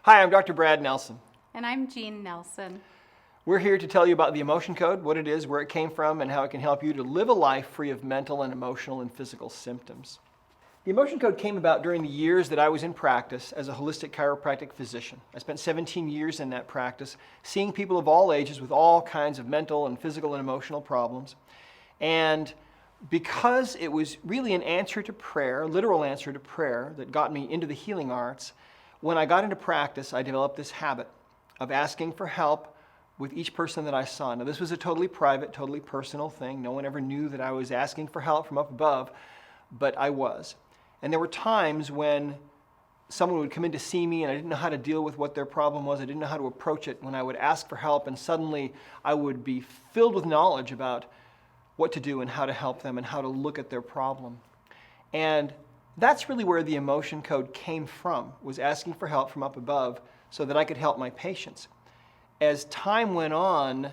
Hi, I'm Dr. Brad Nelson. And I'm Jean Nelson. We're here to tell you about the emotion code, what it is, where it came from, and how it can help you to live a life free of mental and emotional and physical symptoms. The emotion code came about during the years that I was in practice as a holistic chiropractic physician. I spent 17 years in that practice, seeing people of all ages with all kinds of mental and physical and emotional problems. And because it was really an answer to prayer, a literal answer to prayer, that got me into the healing arts, when I got into practice, I developed this habit of asking for help with each person that I saw. Now, this was a totally private, totally personal thing. No one ever knew that I was asking for help from up above, but I was. And there were times when someone would come in to see me and I didn't know how to deal with what their problem was. I didn't know how to approach it when I would ask for help, and suddenly I would be filled with knowledge about what to do and how to help them and how to look at their problem. And that's really where the emotion code came from, was asking for help from up above so that I could help my patients. As time went on,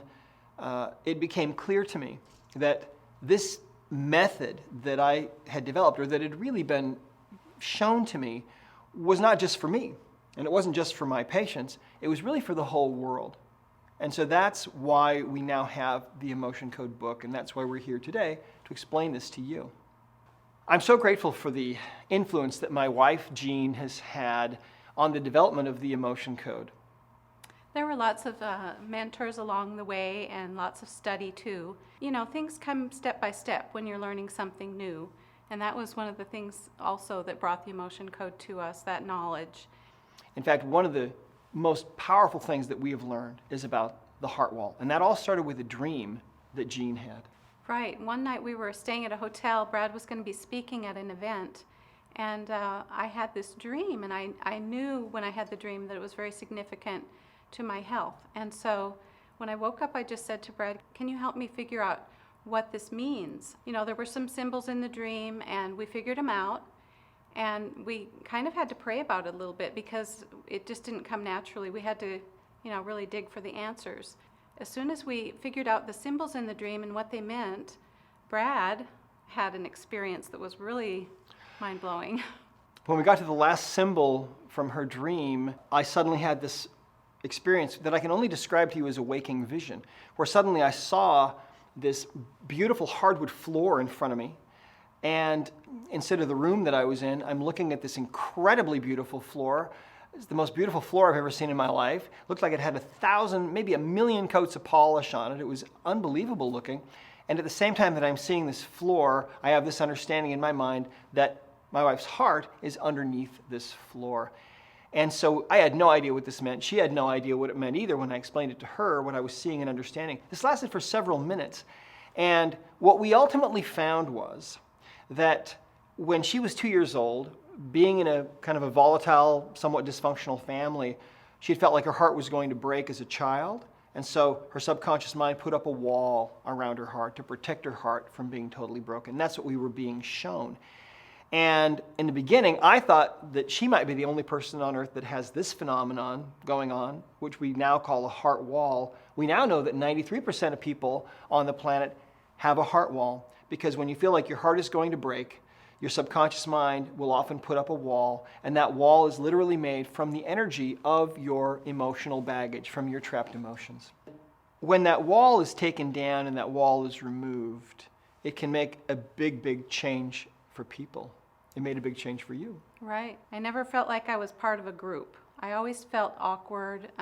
it became clear to me that this method that I had developed, or that had really been shown to me, was not just for me, and it wasn't just for my patients, it was really for the whole world. And so that's why we now have the Emotion Code book, and that's why we're here today to explain this to you. I'm so grateful for the influence that my wife, Jean, has had on the development of the Emotion Code. There were lots of mentors along the way and lots of study too. You know, things come step by step when you're learning something new. And that was one of the things also that brought the emotion code to us, that knowledge. In fact, one of the most powerful things that we have learned is about the heart wall. And that all started with a dream that Jean had. Right. One night we were staying at a hotel. Brad was going to be speaking at an event. And I had this dream. And I knew when I had the dream that it was very significant to my health. And so when I woke up, I just said to Brad, can you help me figure out what this means? You know, there were some symbols in the dream and we figured them out, and we kind of had to pray about it a little bit because it just didn't come naturally. We had to, really dig for the answers. As soon as we figured out the symbols in the dream and what they meant, Brad had an experience that was really mind-blowing. When we got to the last symbol from her dream, I suddenly had this experience that I can only describe to you as a waking vision, where suddenly I saw this beautiful hardwood floor in front of me, and instead of the room that I was in, I'm looking at this incredibly beautiful floor. It's the most beautiful floor I've ever seen in my life. It looked like it had 1,000, maybe 1,000,000 coats of polish on it. It was unbelievable looking. And at the same time that I'm seeing this floor, I have this understanding in my mind that my wife's heart is underneath this floor. And so I had no idea what this meant. She had no idea what it meant either when I explained it to her, what I was seeing and understanding. This lasted for several minutes. And what we ultimately found was that when she was 2 years old, being in a kind of a volatile, somewhat dysfunctional family, she had felt like her heart was going to break as a child. And so her subconscious mind put up a wall around her heart to protect her heart from being totally broken. That's what we were being shown. And in the beginning, I thought that she might be the only person on earth that has this phenomenon going on, which we now call a heart wall. We now know that 93% of people on the planet have a heart wall, because when you feel like your heart is going to break, your subconscious mind will often put up a wall, and that wall is literally made from the energy of your emotional baggage, from your trapped emotions. When that wall is taken down and that wall is removed, it can make a big, big change for people. It made a big change for you. Right. I never felt like I was part of a group. I always felt awkward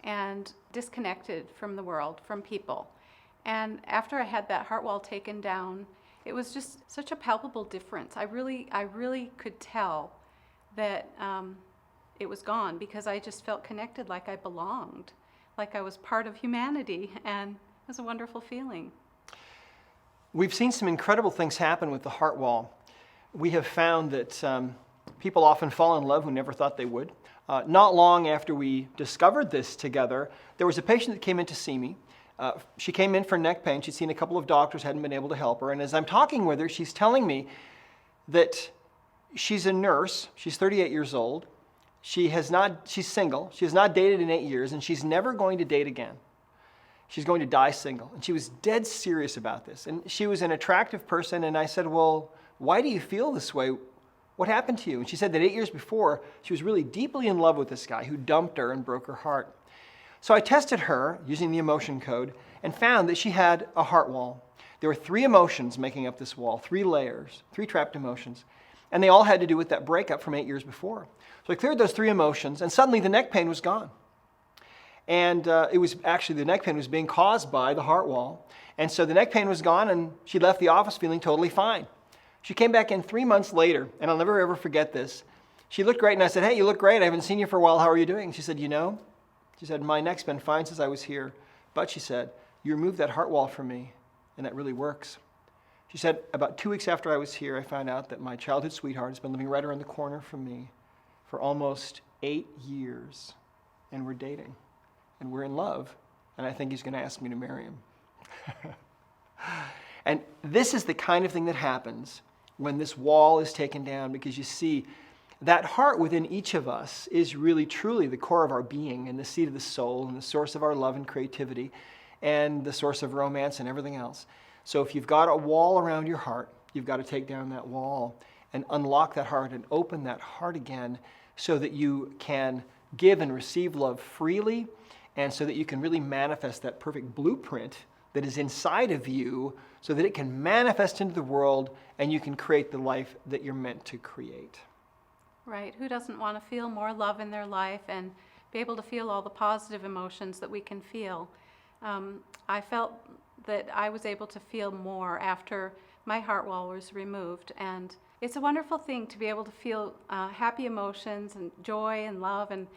and disconnected from the world, from people. And after I had that heart wall taken down, it was just such a palpable difference. I really could tell that it was gone, because I just felt connected, like I belonged, like I was part of humanity, and it was a wonderful feeling. We've seen some incredible things happen with the heart wall. We have found that people often fall in love who never thought they would. Not long after we discovered this together, there was a patient that came in to see me. She came in for neck pain. She'd seen a couple of doctors, hadn't been able to help her. And as I'm talking with her, she's telling me that she's a nurse. She's 38 years old. She's single. She has not dated in 8 years, and she's never going to date again. She's going to die single. And she was dead serious about this. And she was an attractive person, and I said, well, why do you feel this way? What happened to you? And she said that 8 years before, she was really deeply in love with this guy who dumped her and broke her heart. So I tested her using the emotion code and found that she had a heart wall. There were 3 emotions making up this wall, 3 layers, 3 trapped emotions. And they all had to do with that breakup from 8 years before. So I cleared those 3 emotions, and suddenly the neck pain was gone. And it was actually, the neck pain was being caused by the heart wall. And so the neck pain was gone, and she left the office feeling totally fine. She came back in 3 months later, and I'll never ever forget this. She looked great, and I said, "Hey, you look great. I haven't seen you for a while. How are you doing?" She said, she said, "My neck's been fine since I was here. But," she said, "you removed that heart wall from me, and that really works." She said, "About 2 weeks after I was here, I found out that my childhood sweetheart has been living right around the corner from me for almost 8 years, and we're dating, and we're in love, and I think he's going to ask me to marry him." And this is the kind of thing that happens when this wall is taken down, because you see, that heart within each of us is really truly the core of our being and the seat of the soul and the source of our love and creativity and the source of romance and everything else. So if you've got a wall around your heart, you've got to take down that wall and unlock that heart and open that heart again so that you can give and receive love freely, and so that you can really manifest that perfect blueprint that is inside of you so that it can manifest into the world and you can create the life that you're meant to create. Right. Who doesn't want to feel more love in their life and be able to feel all the positive emotions that we can feel? I felt that I was able to feel more after my heart wall was removed. And it's a wonderful thing to be able to feel happy emotions and joy and love, and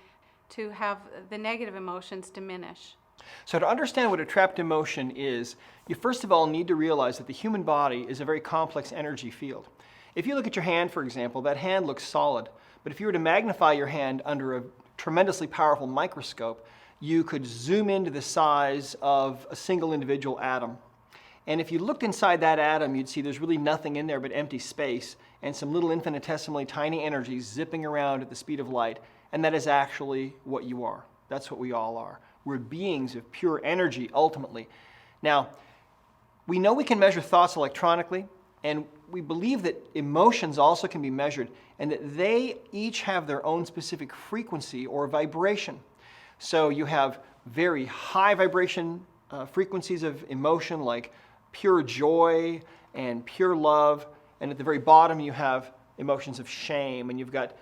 to have the negative emotions diminish. So to understand what a trapped emotion is, you first of all need to realize that the human body is a very complex energy field. If you look at your hand, for example, that hand looks solid. But if you were to magnify your hand under a tremendously powerful microscope, you could zoom into the size of a single individual atom. And if you looked inside that atom, you'd see there's really nothing in there but empty space and some little infinitesimally tiny energies zipping around at the speed of light. And that is actually what you are. That's what we all are. We're beings of pure energy, ultimately. Now, we know we can measure thoughts electronically, and we believe that emotions also can be measured, and that they each have their own specific frequency or vibration. So you have very high vibration frequencies of emotion, like pure joy and pure love, and at the very bottom you have emotions of shame, and you've got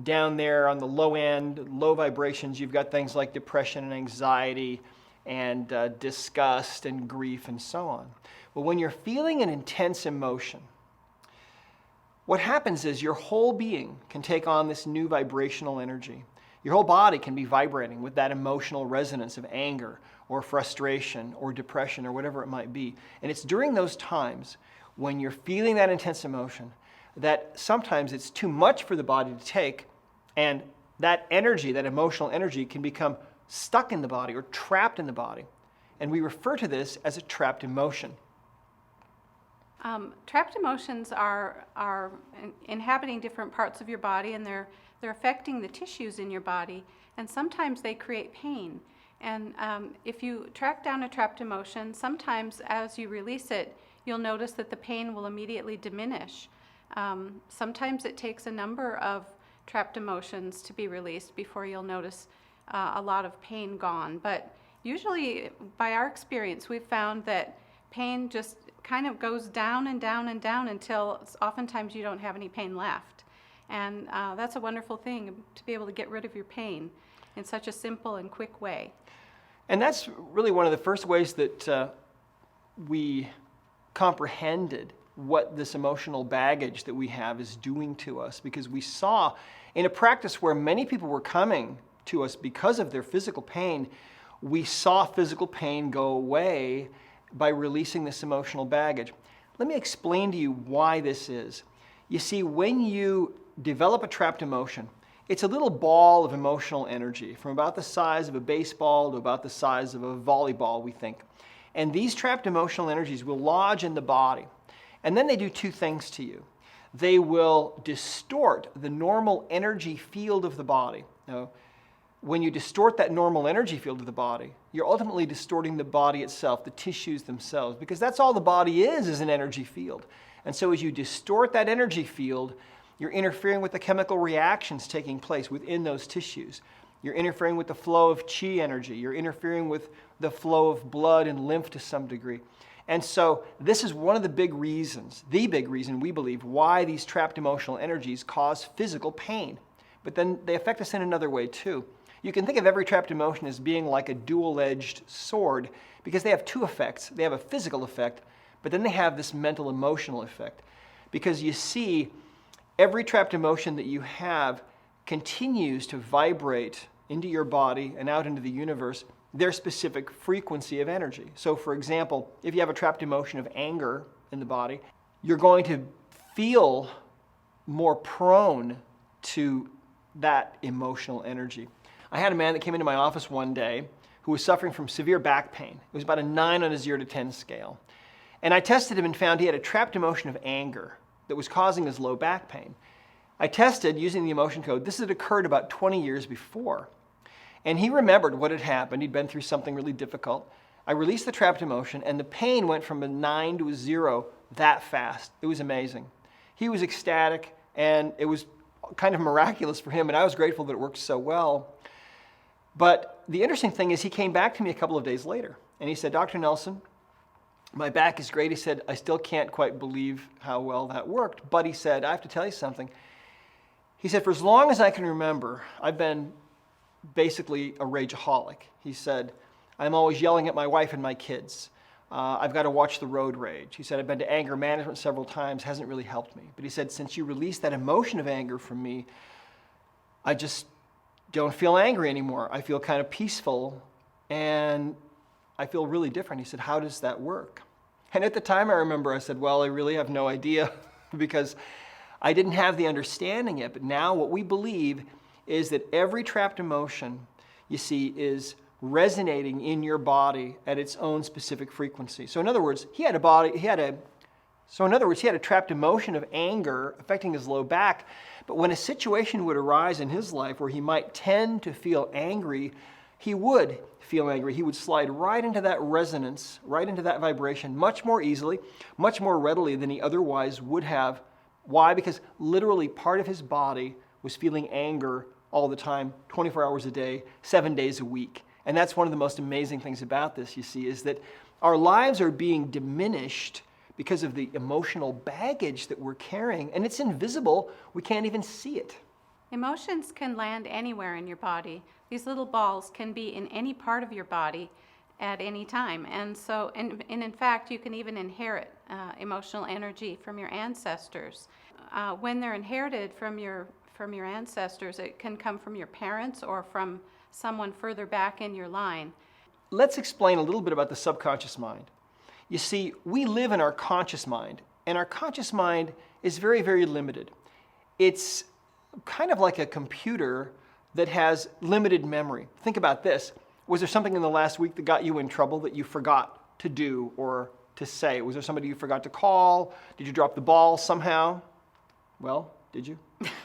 down there on the low end, low vibrations, you've got things like depression and anxiety and disgust and grief and so on. Well, when you're feeling an intense emotion, what happens is your whole being can take on this new vibrational energy. Your whole body can be vibrating with that emotional resonance of anger or frustration or depression or whatever it might be. And it's during those times when you're feeling that intense emotion that sometimes it's too much for the body to take, and that energy, that emotional energy, can become stuck in the body or trapped in the body. And we refer to this as a trapped emotion. Trapped emotions are inhabiting different parts of your body, and they're affecting the tissues in your body, and sometimes they create pain. And if you track down a trapped emotion, sometimes as you release it, you'll notice that the pain will immediately diminish. Sometimes it takes a number of trapped emotions to be released before you'll notice a lot of pain gone. But usually, by our experience, we've found that pain just kind of goes down and down and down until oftentimes you don't have any pain left. And that's a wonderful thing, to be able to get rid of your pain in such a simple and quick way. And that's really one of the first ways that we comprehended what this emotional baggage that we have is doing to us, because we saw in a practice where many people were coming to us because of their physical pain, we saw physical pain go away by releasing this emotional baggage. Let me explain to you why this is. You see, when you develop a trapped emotion, it's a little ball of emotional energy from about the size of a baseball to about the size of a volleyball, we think. And these trapped emotional energies will lodge in the body. And then they do two things to you. They will distort the normal energy field of the body. Now, when you distort that normal energy field of the body, you're ultimately distorting the body itself, the tissues themselves, because that's all the body is an energy field. And so as you distort that energy field, You're interfering with the chemical reactions taking place within those tissues. You're interfering with the flow of chi energy. You're interfering with the flow of blood and lymph to some degree. And so this is one of the big reasons, the big reason we believe, why these trapped emotional energies cause physical pain. But then they affect us in another way too. You can think of every trapped emotion as being like a dual-edged sword because they have two effects. They have a physical effect, but then they have this mental emotional effect. Because you see, every trapped emotion that you have continues to vibrate into your body and out into the universe their specific frequency of energy. So for example, if you have a trapped emotion of anger in the body, you're going to feel more prone to that emotional energy. I had a man that came into my office one day who was suffering from severe back pain. It was about a 9 on a 0 to 10 scale. And I tested him and found he had a trapped emotion of anger that was causing his low back pain. I tested using the emotion code. This had occurred about 20 years before. And he remembered what had happened. He'd been through something really difficult. I released the trapped emotion, and the pain went from a 9 to a 0 that fast. It was amazing. He was ecstatic, and it was kind of miraculous for him, and I was grateful that it worked so well. But the interesting thing is he came back to me a couple of days later, and he said, Dr. Nelson, my back is great. He said, I still can't quite believe how well that worked. But he said, I have to tell you something. He said, for as long as I can remember, I've been basically a rageaholic. He said, I'm always yelling at my wife and my kids. I've got to watch the road rage. He said, I've been to anger management several times, hasn't really helped me. But he said, since you released that emotion of anger from me, I just don't feel angry anymore. I feel kind of peaceful, and I feel really different. He said, how does that work? And at the time I remember I said, well, I really have no idea because I didn't have the understanding yet. But now what we believe is that every trapped emotion, you see, is resonating in your body at its own specific frequency. So in other words, he had a trapped emotion of anger affecting his low back. But when a situation would arise in his life where he might tend to feel angry, he would feel angry. He would slide right into that resonance, right into that vibration much more easily, much more readily than he otherwise would have. Why? Because literally part of his body was feeling anger all the time, 24 hours a day, 7 days a week. And that's one of the most amazing things about this, you see, is that our lives are being diminished because of the emotional baggage that we're carrying, and it's invisible. We can't even see it. Emotions can land anywhere in your body. These little balls can be in any part of your body at any time. And so, and in fact, you can even inherit emotional energy from your ancestors. When they're inherited from your ancestors, it can come from your parents or from someone further back in your line. Let's explain a little bit about the subconscious mind. You see, we live in our conscious mind, and our conscious mind is very, very limited. It's kind of like a computer that has limited memory. Think about this. Was there something in the last week that got you in trouble that you forgot to do or to say? Was there somebody you forgot to call? Did you drop the ball somehow? Well, did you?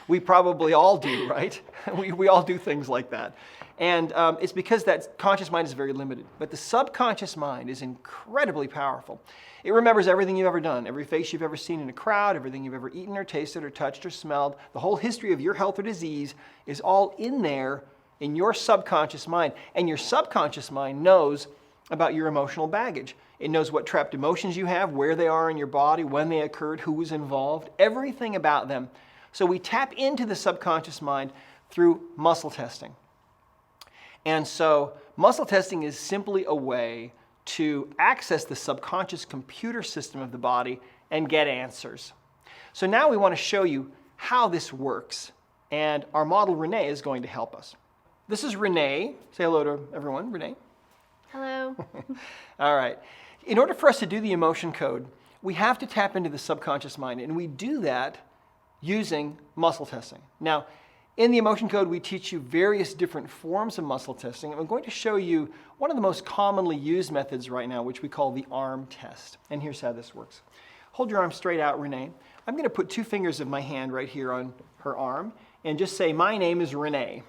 We probably all do, right? We all do things like that. And it's because that conscious mind is very limited. But the subconscious mind is incredibly powerful. It remembers everything you've ever done, every face you've ever seen in a crowd, everything you've ever eaten or tasted or touched or smelled. The whole history of your health or disease is all in there in your subconscious mind. And your subconscious mind knows about your emotional baggage. It knows what trapped emotions you have, where they are in your body, when they occurred, who was involved, everything about them. So we tap into the subconscious mind through muscle testing. And so muscle testing is simply a way to access the subconscious computer system of the body and get answers. So now we want to show you how this works. And our model, Renee, is going to help us. This is Renee. Say hello to everyone. Renee. Hello. All right. In order for us to do the emotion code, we have to tap into the subconscious mind. And we do that using muscle testing. Now, in the emotion code, we teach you various different forms of muscle testing. And I'm going to show you one of the most commonly used methods right now, which we call the arm test. And here's how this works. Hold your arm straight out, Renee. I'm going to put 2 fingers of my hand right here on her arm and just say, my name is Renee.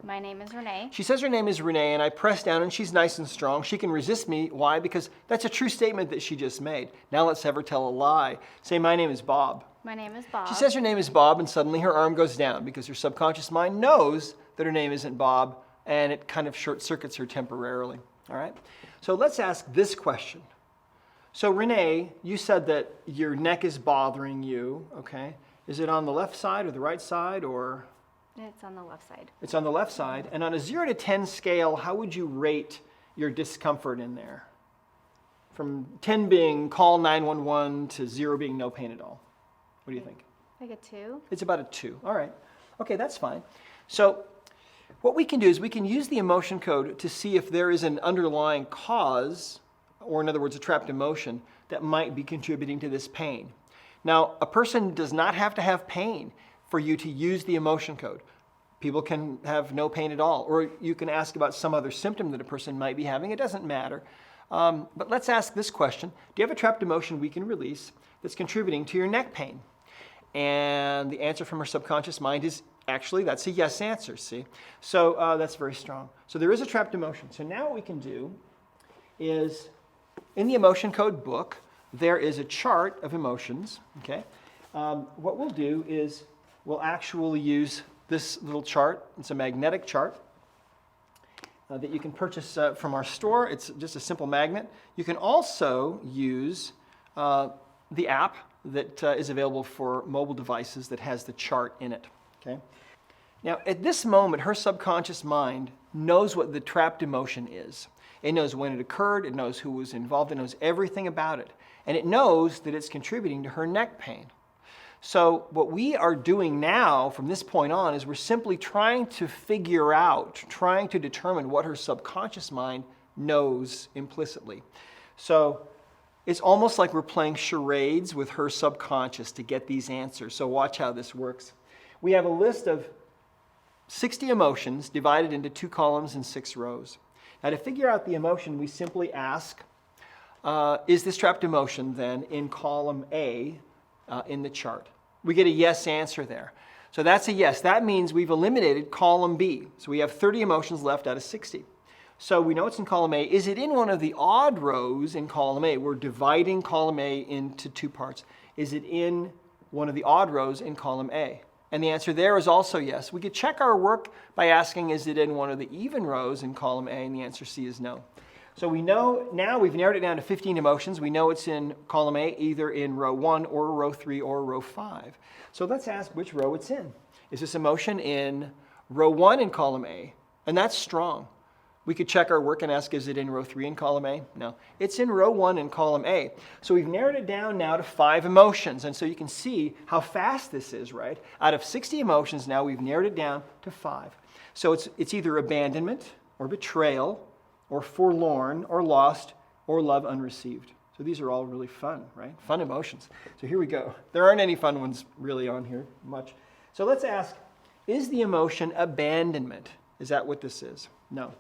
My name is Renee. She says her name is Renee, and I press down, and she's nice and strong. She can resist me. Why? Because that's a true statement that she just made. Now let's have her tell a lie. Say, my name is Bob. My name is Bob. She says her name is Bob, and suddenly her arm goes down because her subconscious mind knows that her name isn't Bob, and it kind of short circuits her temporarily. All right? So let's ask this question. So Renee, you said that your neck is bothering you, okay? Is it on the left side or the right side, or? It's on the left side. It's on the left side. And on a 0 to 10 scale, how would you rate your discomfort in there? From 10 being call 911 to 0 being no pain at all. What do you think? Like a 2. It's about a 2. All right. Okay, that's fine. So what we can do is we can use the emotion code to see if there is an underlying cause, or in other words, a trapped emotion, that might be contributing to this pain. Now, a person does not have to have pain for you to use the emotion code. People can have no pain at all, or you can ask about some other symptom that a person might be having. It doesn't matter. But let's ask this question. Do you have a trapped emotion we can release that's contributing to your neck pain? And the answer from her subconscious mind is actually, that's a yes answer, see? So that's very strong. So there is a trapped emotion. So now what we can do is, in the emotion code book, there is a chart of emotions, okay? What we'll do is we'll actually use this little chart. It's a magnetic chart that you can purchase from our store. It's just a simple magnet. You can also use the app that is available for mobile devices that has the chart in it, okay? Now, at this moment, her subconscious mind knows what the trapped emotion is. It knows when it occurred, it knows who was involved, it knows everything about it. And it knows that it's contributing to her neck pain. So what we are doing now from this point on is we're simply trying to figure out, trying to determine what her subconscious mind knows implicitly. So it's almost like we're playing charades with her subconscious to get these answers. So watch how this works. We have a list of 60 emotions divided into 2 columns and 6 rows. Now to figure out the emotion, we simply ask, is this trapped emotion then in column A in the chart? We get a yes answer there. So that's a yes. That means we've eliminated column B. So we have 30 emotions left out of 60. So we know it's in column A. Is it in one of the odd rows in column A? We're dividing column A into 2 parts. Is it in one of the odd rows in column A? And the answer there is also yes. We could check our work by asking, is it in one of the even rows in column A? And the answer C is no. So we know now we've narrowed it down to 15 emotions. We know it's in column A, either in row 1 or row 3 or row 5. So let's ask which row it's in. Is this emotion in row 1 in column A? And that's strong. We could check our work and ask, is it in row 3 in column A? No. It's in row 1 in column A. So we've narrowed it down now to 5 emotions. And so you can see how fast this is, right? Out of 60 emotions now, we've narrowed it down to 5. So it's either abandonment or betrayal or forlorn or lost or love unreceived. So these are all really fun, right? Fun emotions. So here we go. There aren't any fun ones really on here much. So let's ask, is the emotion abandonment? Is that what this is? No.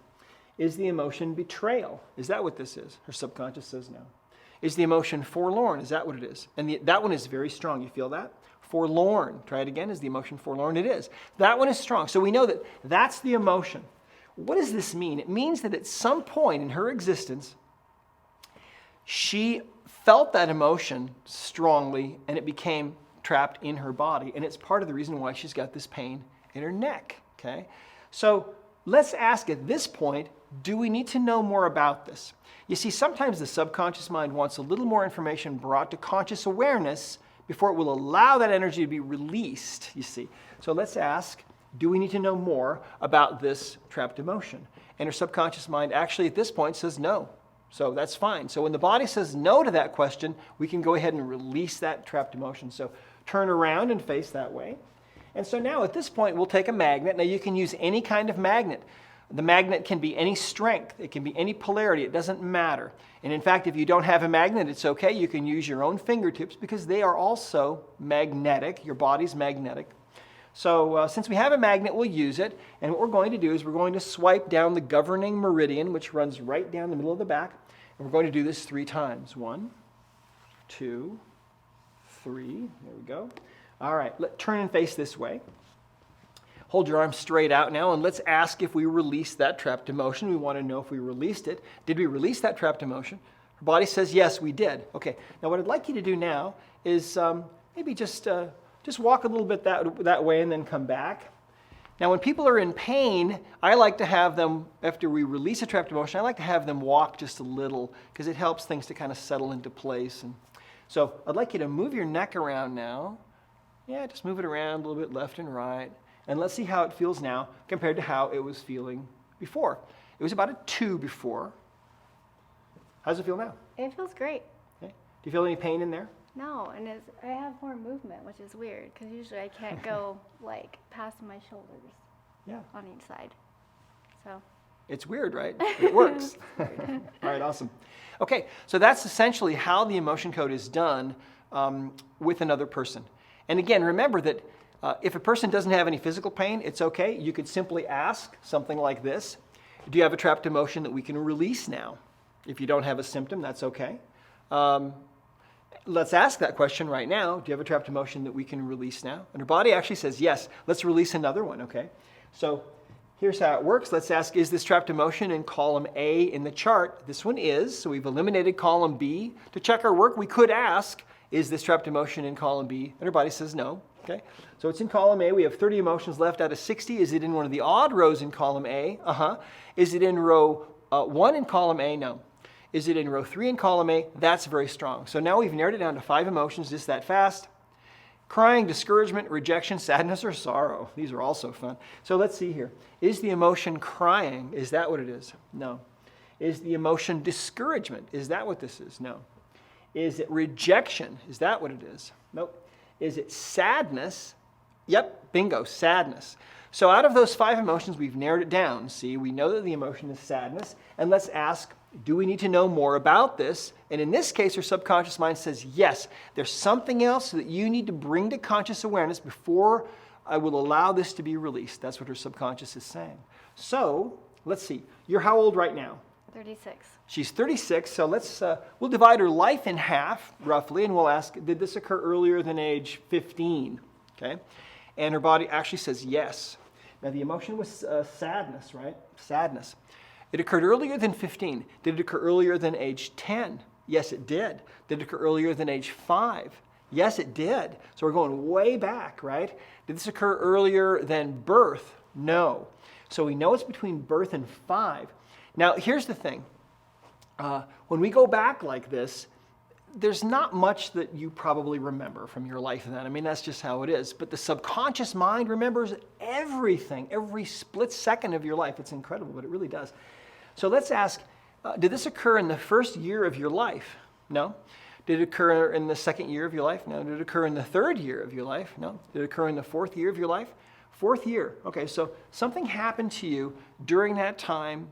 Is the emotion betrayal? Is that what this is? Her subconscious says no. Is the emotion forlorn? Is that what it is? And that one is very strong. You feel that? Forlorn. Try it again. Is the emotion forlorn? It is. That one is strong. So we know that that's the emotion. What does this mean? It means that at some point in her existence, she felt that emotion strongly and it became trapped in her body. And it's part of the reason why she's got this pain in her neck. Okay? So let's ask at this point, do we need to know more about this? You see, sometimes the subconscious mind wants a little more information brought to conscious awareness before it will allow that energy to be released, you see. So let's ask, do we need to know more about this trapped emotion? And her subconscious mind actually at this point says no. So that's fine. So when the body says no to that question, we can go ahead and release that trapped emotion. So turn around and face that way. And so now at this point, we'll take a magnet. Now you can use any kind of magnet. The magnet can be any strength. It can be any polarity. It doesn't matter. And in fact, if you don't have a magnet, it's okay. You can use your own fingertips because they are also magnetic. Your body's magnetic. So since we have a magnet, we'll use it. And what we're going to do is we're going to swipe down the governing meridian, which runs right down the middle of the back. And we're going to do this 3 times. 1, 2, 3. There we go. All right, turn and face this way. Hold your arms straight out now, and let's ask if we released that trapped emotion. We want to know if we released it. Did we release that trapped emotion? Her body says, yes, we did. Okay, now what I'd like you to do now is maybe just walk a little bit that way and then come back. Now, when people are in pain, I like to have them, after we release a trapped emotion, I like to have them walk just a little because it helps things to kind of settle into place. And so I'd like you to move your neck around now. Yeah, just move it around a little bit left and right. And let's see how it feels now compared to how it was feeling before. It was about a 2 before. How does it feel now? It feels great. Okay. Do you feel any pain in there? No, and I have more movement, which is weird because usually I can't go like past my shoulders Yeah. on each side. So It's weird, right? It works. All right, awesome. Okay, so that's essentially how the emotion code is done with another person. And again, remember that if a person doesn't have any physical pain, it's okay. You could simply ask something like this. Do you have a trapped emotion that we can release now? If you don't have a symptom, that's okay. Let's ask that question right now. Do you have a trapped emotion that we can release now? And her body actually says, yes, let's release another one, okay? So here's how it works. Let's ask, is this trapped emotion in column A in the chart? This one is, so we've eliminated column B. To check our work, we could ask, is this trapped emotion in column B? And her body says no, okay? So it's in column A. We have 30 emotions left out of 60. Is it in one of the odd rows in column A? Is it in row 1 in column A? No. Is it in row 3 in column A? That's very strong. So now we've narrowed it down to 5 emotions just that fast. Crying, discouragement, rejection, sadness, or sorrow. These are also fun. So let's see here. Is the emotion crying? Is that what it is? No. Is the emotion discouragement? Is that what this is? No. Is it rejection? Is that what it is? Nope. Is it sadness? Yep, bingo, sadness. So out of those 5 emotions, we've narrowed it down. See, we know that the emotion is sadness. And let's ask, do we need to know more about this? And in this case, our subconscious mind says, yes, there's something else that you need to bring to conscious awareness before I will allow this to be released. That's what her subconscious is saying. So let's see. You're how old right now? 36. She's 36, so we'll divide her life in half, roughly, and we'll ask, did this occur earlier than age 15? Okay? And her body actually says yes. Now, the emotion was sadness, right? Sadness. It occurred earlier than 15. Did it occur earlier than age 10? Yes, it did. Did it occur earlier than age 5? Yes, it did. So we're going way back, right? Did this occur earlier than birth? No. So we know it's between birth and 5. Now, here's the thing. When we go back like this, there's not much that you probably remember from your life then. I mean, that's just how it is. But the subconscious mind remembers everything, every split second of your life. It's incredible, but it really does. So let's ask, did this occur in the first year of your life? No. Did it occur in the second year of your life? No. Did it occur in the third year of your life? No. Did it occur in the fourth year of your life? Fourth year. Okay, so something happened to you during that time,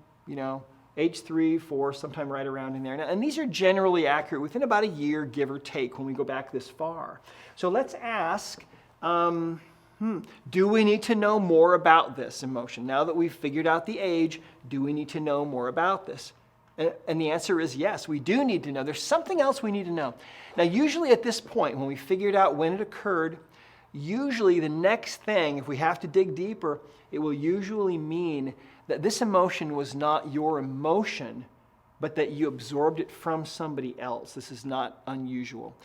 age 3, 4, sometime right around in there. Now, and these are generally accurate within about a year, give or take, when we go back this far. So let's ask, do we need to know more about this emotion? Now that we've figured out the age, do we need to know more about this? And the answer is yes, we do need to know. There's something else we need to know. Now, usually at this point, when we figured out when it occurred, usually the next thing, if we have to dig deeper, it will usually mean that this emotion was not your emotion, but that you absorbed it from somebody else. This is not unusual.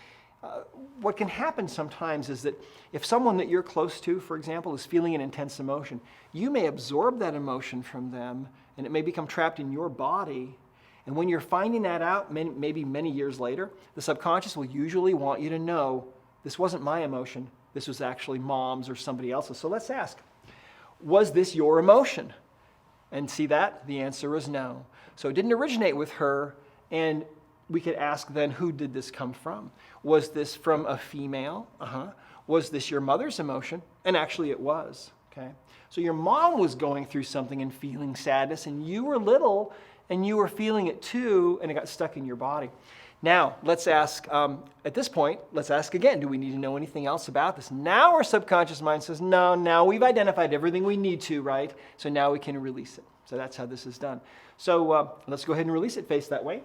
What can happen sometimes is that if someone that you're close to, for example, is feeling an intense emotion, you may absorb that emotion from them, and it may become trapped in your body. And when you're finding that out, maybe many years later, the subconscious will usually want you to know, this wasn't my emotion, this was actually mom's or somebody else's. So let's ask, was this your emotion? And see that? The answer is no. So it didn't originate with her, and we could ask then, who did this come from? Was this from a female? Was this your mother's emotion? And actually it was, okay? So your mom was going through something and feeling sadness, and you were little, and you were feeling it too, and it got stuck in your body. Now, let's ask, at this point, let's ask again, do we need to know anything else about this? Now our subconscious mind says, no, now we've identified everything we need to, right? So now we can release it. So that's how this is done. So let's go ahead and release it, face that way.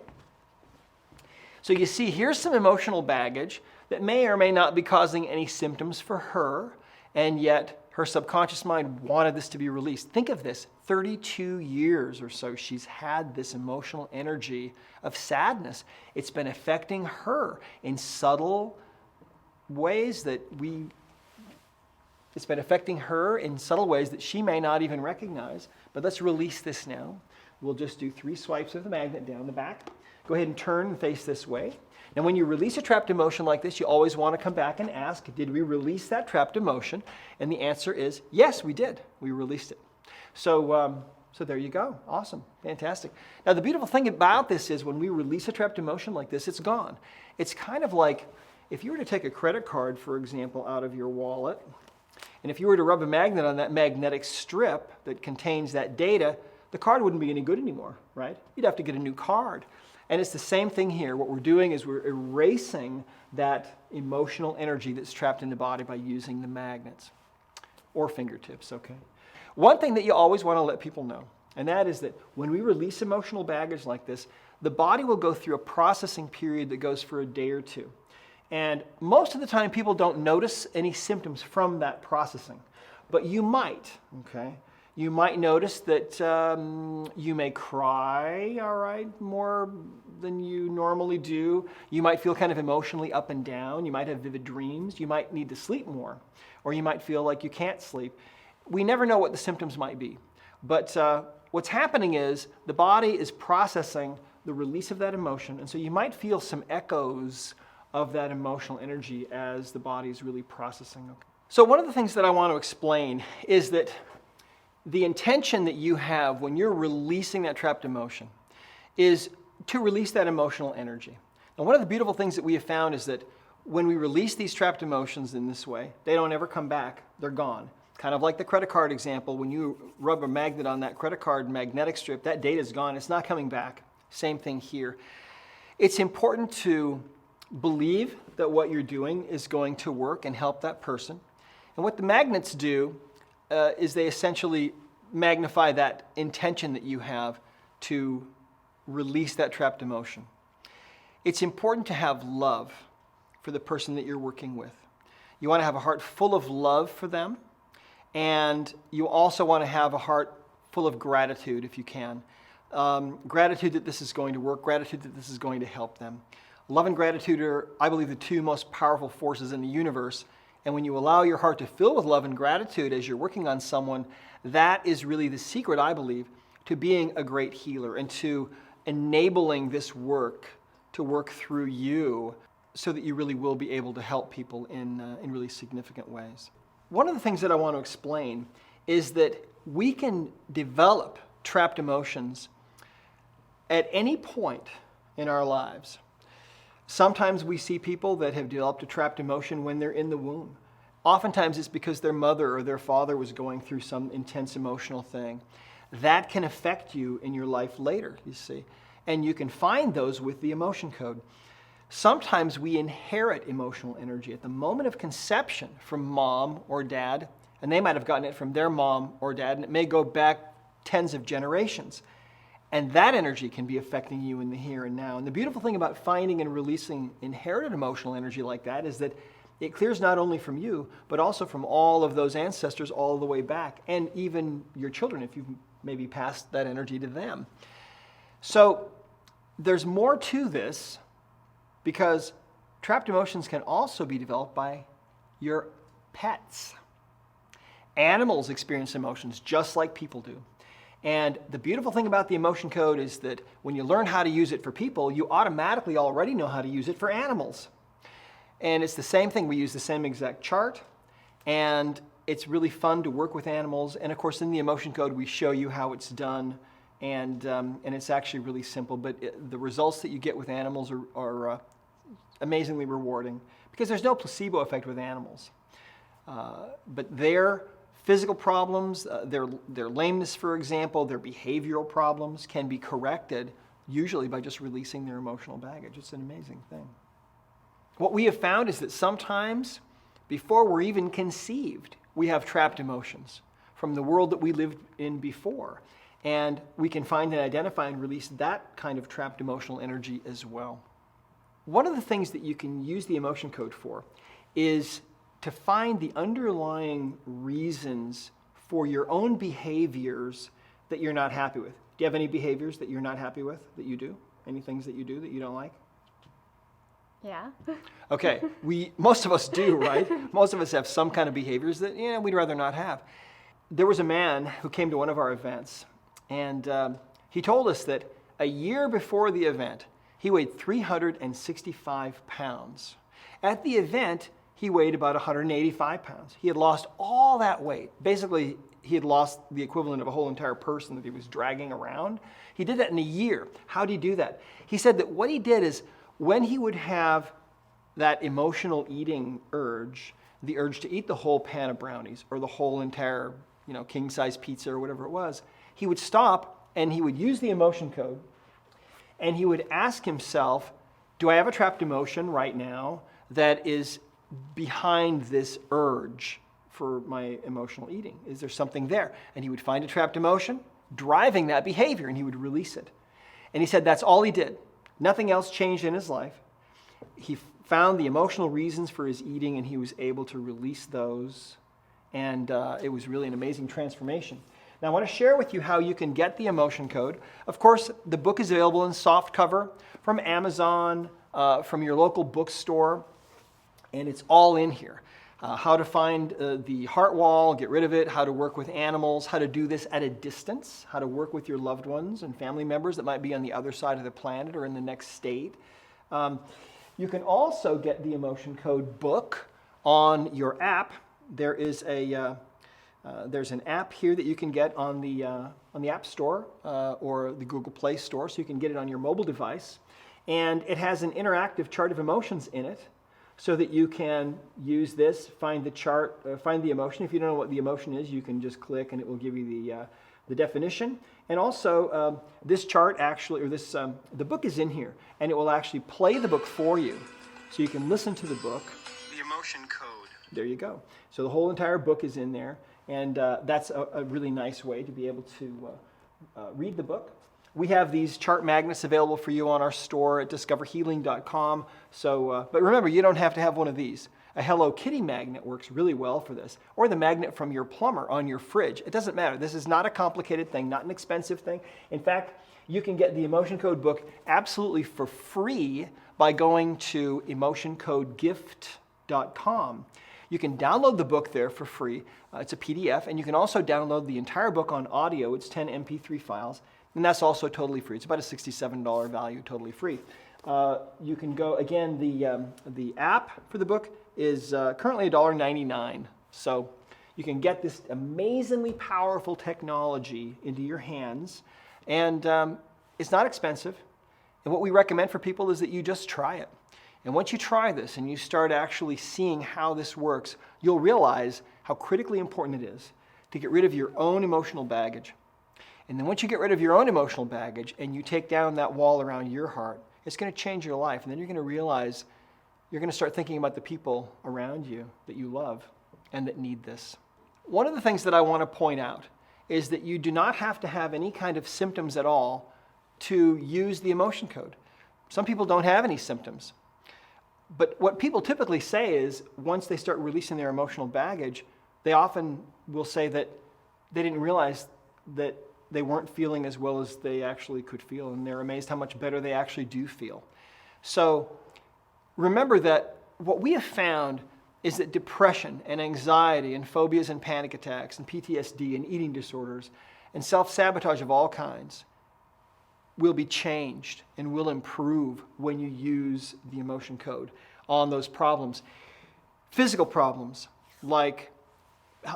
So you see, here's some emotional baggage that may or may not be causing any symptoms for her, and yet her subconscious mind wanted this to be released. Think of this, 32 years or so she's had this emotional energy of sadness. It's been affecting her in subtle ways that she may not even recognize. But let's release this now. We'll just do 3 swipes of the magnet down the back. Go ahead and turn and face this way. Now, when you release a trapped emotion like this, you always want to come back and ask, did we release that trapped emotion? And the answer is, yes, we did. We released it. So there you go. Awesome. Fantastic. Now, the beautiful thing about this is when we release a trapped emotion like this, it's gone. It's kind of like if you were to take a credit card, for example, out of your wallet, and if you were to rub a magnet on that magnetic strip that contains that data, the card wouldn't be any good anymore, right? You'd have to get a new card. And it's the same thing here. What we're doing is we're erasing that emotional energy that's trapped in the body by using the magnets or fingertips, okay? One thing that you always want to let people know, and that is that when we release emotional baggage like this, the body will go through a processing period that goes for a day or 2. And most of the time, people don't notice any symptoms from that processing. But you might, okay? You might notice that you may cry, all right, more than you normally do. You might feel kind of emotionally up and down. You might have vivid dreams. You might need to sleep more. Or you might feel like you can't sleep. We never know what the symptoms might be. But what's happening is the body is processing the release of that emotion. And so you might feel some echoes of that emotional energy as the body is really processing. Okay. So one of the things that I want to explain is that the intention that you have when you're releasing that trapped emotion is to release that emotional energy. And one of the beautiful things that we have found is that when we release these trapped emotions in this way, they don't ever come back. They're gone. Kind of like the credit card example, when you rub a magnet on that credit card magnetic strip, that data is gone. It's not coming back. Same thing here. It's important to believe that what you're doing is going to work and help that person. And what the magnets do is they essentially magnify that intention that you have to release that trapped emotion. It's important to have love for the person that you're working with. You want to have a heart full of love for them, and you also want to have a heart full of gratitude if you can. Gratitude that this is going to work, gratitude that this is going to help them. Love and gratitude are, I believe, the 2 most powerful forces in the universe. And when you allow your heart to fill with love and gratitude as you're working on someone, that is really the secret, I believe, to being a great healer and to enabling this work to work through you so that you really will be able to help people in really significant ways. One of the things that I want to explain is that we can develop trapped emotions at any point in our lives. Sometimes we see people that have developed a trapped emotion when they're in the womb. Oftentimes it's because their mother or their father was going through some intense emotional thing. That can affect you in your life later, you see. And you can find those with the emotion code. Sometimes we inherit emotional energy at the moment of conception from mom or dad, and they might have gotten it from their mom or dad, and it may go back tens of generations. And that energy can be affecting you in the here and now. And the beautiful thing about finding and releasing inherited emotional energy like that is that it clears not only from you, but also from all of those ancestors all the way back, and even your children if you've maybe passed that energy to them. So there's more to this, because trapped emotions can also be developed by your pets. Animals experience emotions just like people do. And the beautiful thing about the emotion code is that when you learn how to use it for people, you automatically already know how to use it for animals. And it's the same thing. We use the same exact chart, and it's really fun to work with animals. And of course, in the emotion code, we show you how it's done, and it's actually really simple. But the results that you get with animals are amazingly rewarding, because there's no placebo effect with animals. But their physical problems, their lameness, for example, their behavioral problems can be corrected usually by just releasing their emotional baggage. It's an amazing thing. What we have found is that sometimes, before we're even conceived, we have trapped emotions from the world that we lived in before. And we can find and identify and release that kind of trapped emotional energy as well. One of the things that you can use the emotion code for is to find the underlying reasons for your own behaviors that you're not happy with. Do you have any behaviors that you're not happy with that you do? Any things that you do that you don't like? Yeah. Okay, most of us do, right? Most of us have some kind of behaviors that we'd rather not have. There was a man who came to one of our events, and he told us that a year before the event, he weighed 365 pounds. At the event, he weighed about 185 pounds. He had lost all that weight. Basically, he had lost the equivalent of a whole entire person that he was dragging around. He did that in a year. How did he do that? He said that what he did is when he would have that emotional eating urge, the urge to eat the whole pan of brownies or the whole entire, king-size pizza or whatever it was, he would stop and he would use the emotion code and he would ask himself, do I have a trapped emotion right now that is behind this urge for my emotional eating? Is there something there? And he would find a trapped emotion driving that behavior and he would release it. And he said that's all he did. Nothing else changed in his life. He found the emotional reasons for his eating and he was able to release those. And it was really an amazing transformation. Now I want to share with you how you can get the emotion code. Of course, the book is available in soft cover from Amazon, from your local bookstore, and it's all in here. How to find the heart wall, get rid of it, how to work with animals, how to do this at a distance, how to work with your loved ones and family members that might be on the other side of the planet or in the next state. You can also get the emotion code book on your app. There's an app here that you can get on the App Store or the Google Play Store, so you can get it on your mobile device. And it has an interactive chart of emotions in it, so that you can use this, find the chart, find the emotion. If you don't know what the emotion is, you can just click and it will give you the definition. And also, this chart actually, or the book is in here, and it will actually play the book for you. So you can listen to the book. The emotion code. There you go. So the whole entire book is in there, and that's a really nice way to be able to read the book. We have these chart magnets available for you on our store at discoverhealing.com. So, but remember, you don't have to have one of these. A Hello Kitty magnet works really well for this, or the magnet from your plumber on your fridge. It doesn't matter. This is not a complicated thing, not an expensive thing. In fact, you can get the Emotion Code book absolutely for free by going to emotioncodegift.com. You can download the book there for free. It's a PDF, and you can also download the entire book on audio. It's 10 MP3 files. And that's also totally free. It's about a $67 value, totally free. You can go, again, the app for the book is currently $1.99. So you can get this amazingly powerful technology into your hands. And it's not expensive. And what we recommend for people is that you just try it. And once you try this and you start actually seeing how this works, you'll realize how critically important it is to get rid of your own emotional baggage. And then once you get rid of your own emotional baggage and you take down that wall around your heart, it's going to change your life. And then you're going to realize you're going to start thinking about the people around you that you love and that need this. One of the things that I want to point out is that you do not have to have any kind of symptoms at all to use the emotion code. Some people don't have any symptoms. But what people typically say is once they start releasing their emotional baggage, they often will say that they didn't realize that they weren't feeling as well as they actually could feel, and they're amazed how much better they actually do feel. So remember that what we have found is that depression and anxiety and phobias and panic attacks and PTSD and eating disorders and self-sabotage of all kinds will be changed and will improve when you use the emotion code on those problems. Physical problems like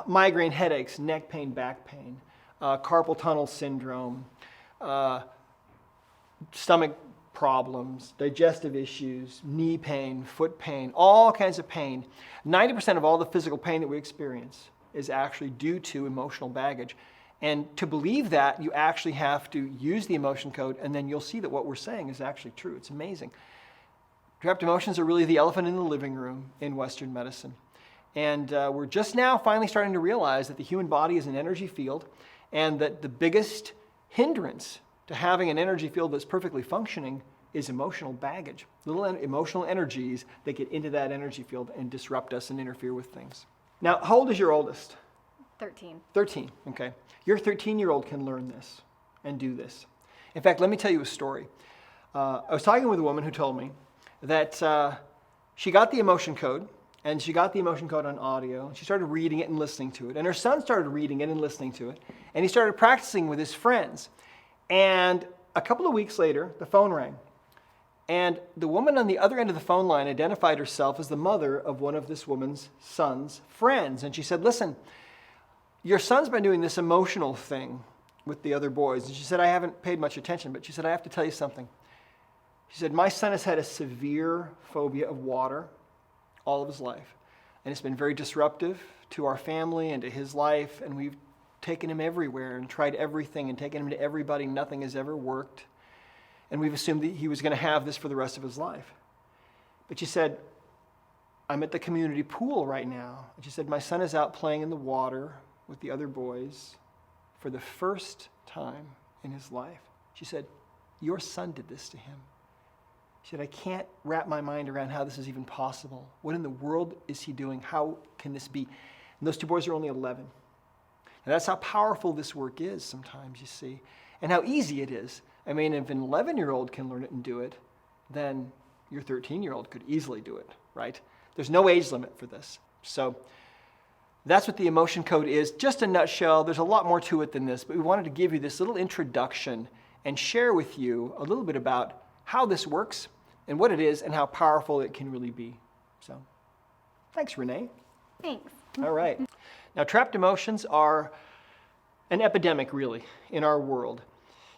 migraine headaches, neck pain, back pain, carpal tunnel syndrome, stomach problems, digestive issues, knee pain, foot pain, all kinds of pain. 90% of all the physical pain that we experience is actually due to emotional baggage. And to believe that, you actually have to use the emotion code, and then you'll see that what we're saying is actually true. It's amazing. Trapped emotions are really the elephant in the living room in Western medicine. And we're just now finally starting to realize that the human body is an energy field, and that the biggest hindrance to having an energy field that's perfectly functioning is emotional baggage, little emotional energies that get into that energy field and disrupt us and interfere with things. Now, how old is your oldest? 13. 13, okay. Your 13-year-old can learn this and do this. In fact, let me tell you a story. I was talking with a woman who told me that she got the emotion code, and she got the emotion code on audio, and she started reading it and listening to it. And her son started reading it and listening to it, and he started practicing with his friends. And a couple of weeks later, the phone rang. And the woman on the other end of the phone line identified herself as the mother of one of this woman's son's friends. And she said, listen, your son's been doing this emotional thing with the other boys. And she said, I haven't paid much attention, but she said, I have to tell you something. She said, my son has had a severe phobia of water all of his life. And it's been very disruptive to our family and to his life. And we've taken him everywhere and tried everything and taken him to everybody. Nothing has ever worked. And we've assumed that he was going to have this for the rest of his life. But she said, I'm at the community pool right now. And she said, my son is out playing in the water with the other boys for the first time in his life. She said, your son did this to him. She said, I can't wrap my mind around how this is even possible. What in the world is he doing? How can this be? And those two boys are only 11. And that's how powerful this work is sometimes, you see, and how easy it is. I mean, if an 11-year-old can learn it and do it, then your 13-year-old could easily do it, right? There's no age limit for this. So that's what the emotion code is. Just a nutshell. There's a lot more to it than this, but we wanted to give you this little introduction and share with you a little bit about how this works and what it is and how powerful it can really be. So thanks, Renee. Thanks. All right. Now, trapped emotions are an epidemic, really, in our world.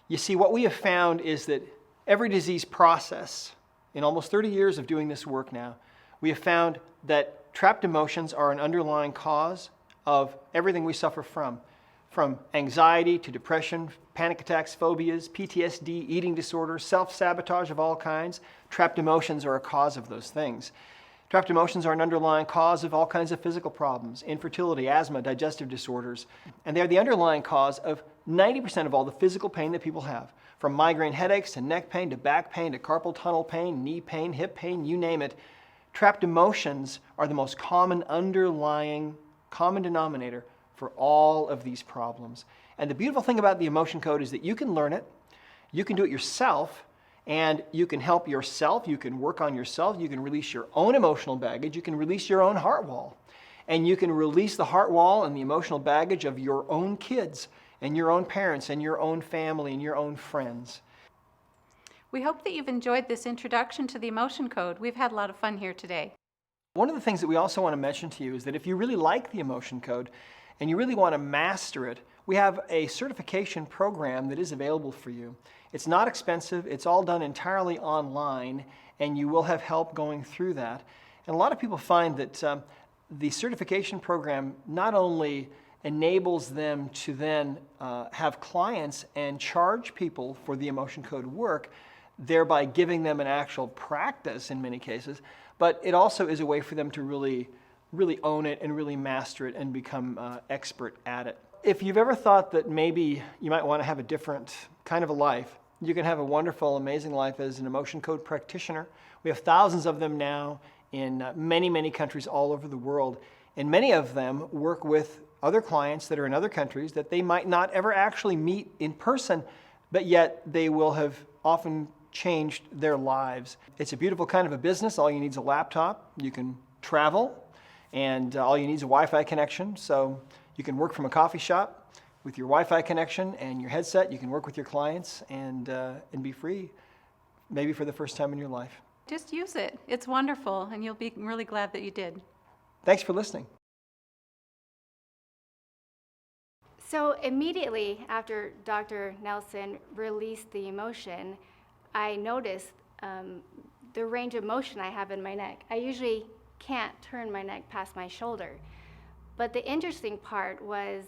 You see, what we have found is that every disease process, in almost 30 years of doing this work now, we have found that trapped emotions are an underlying cause of everything we suffer from anxiety to depression, panic attacks, phobias, PTSD, eating disorders, self-sabotage of all kinds. Trapped emotions are a cause of those things. Trapped emotions are an underlying cause of all kinds of physical problems, infertility, asthma, digestive disorders, and they're the underlying cause of 90% of all the physical pain that people have, from migraine headaches to neck pain to back pain to carpal tunnel pain, knee pain, hip pain, you name it. Trapped emotions are the most common underlying common denominator for all of these problems. And the beautiful thing about the emotion code is that you can learn it, you can do it yourself, and you can help yourself, you can work on yourself, you can release your own emotional baggage, you can release your own heart wall, and you can release the heart wall and the emotional baggage of your own kids and your own parents and your own family and your own friends. We hope that you've enjoyed this introduction to the emotion code. We've had a lot of fun here today. One of the things that we also want to mention to you is that if you really like the emotion code and you really want to master it, we have a certification program that is available for you. It's not expensive, it's all done entirely online, and you will have help going through that. And a lot of people find that the certification program not only enables them to then have clients and charge people for the emotion code work, thereby giving them an actual practice in many cases, but it also is a way for them to really own it and really master it and become expert at it. If you've ever thought that maybe you might want to have a different kind of a life, you can have a wonderful, amazing life as an emotion code practitioner. We have thousands of them now in many, many countries all over the world, and many of them work with other clients that are in other countries that they might not ever actually meet in person, but yet they will have often changed their lives. It's a beautiful kind of a business. All you need is a laptop. You can travel, and all you need is a Wi-Fi connection. So you can work from a coffee shop with your Wi-Fi connection and your headset. You can work with your clients and be free, maybe for the first time in your life. Just use it. It's wonderful, and you'll be really glad that you did. Thanks for listening. So immediately after Dr. Nelson released the emotion, I noticed the range of motion I have in my neck. I usually can't turn my neck past my shoulder. But the interesting part was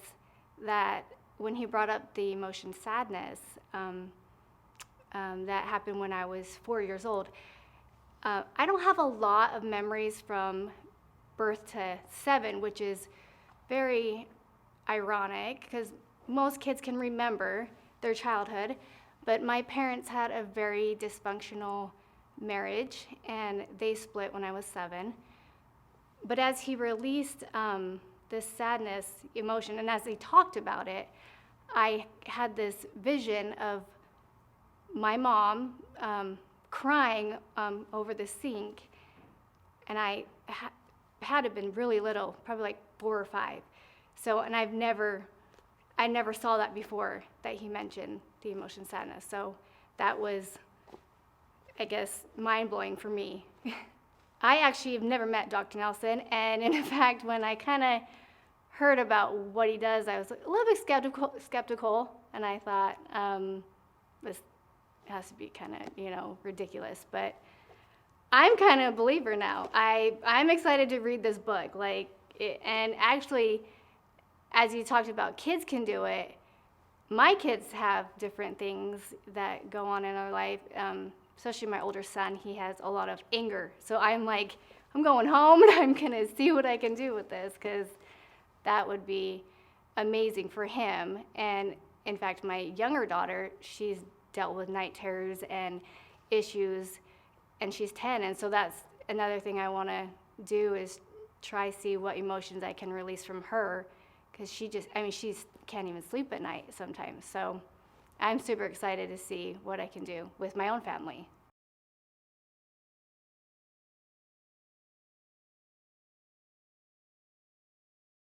that when he brought up the emotion sadness, that happened when I was 4 years old. I don't have a lot of memories from birth to 7, which is very ironic because most kids can remember their childhood. But my parents had a very dysfunctional marriage, and they split when I was 7. But as he released this sadness emotion, and as he talked about it, I had this vision of my mom crying over the sink, and I had to have been really little, probably like 4 or 5. So, and I never saw that before that he mentioned the emotion sadness. So that was, I guess, mind-blowing for me. I actually have never met Dr. Nelson, and in fact, when I kind of heard about what he does, I was a little bit skeptical, and I thought, this has to be kind of, ridiculous, but I'm kind of a believer now. I'm excited to read this book, and actually, as you talked about, kids can do it. My kids have different things that go on in our life, especially my older son. He has a lot of anger. So I'm like, I'm going home and I'm going to see what I can do with this, because that would be amazing for him. And in fact, my younger daughter, she's dealt with night terrors and issues, and she's 10. And so that's another thing I want to do, is try see what emotions I can release from her, because she can't even sleep at night sometimes. So I'm super excited to see what I can do with my own family.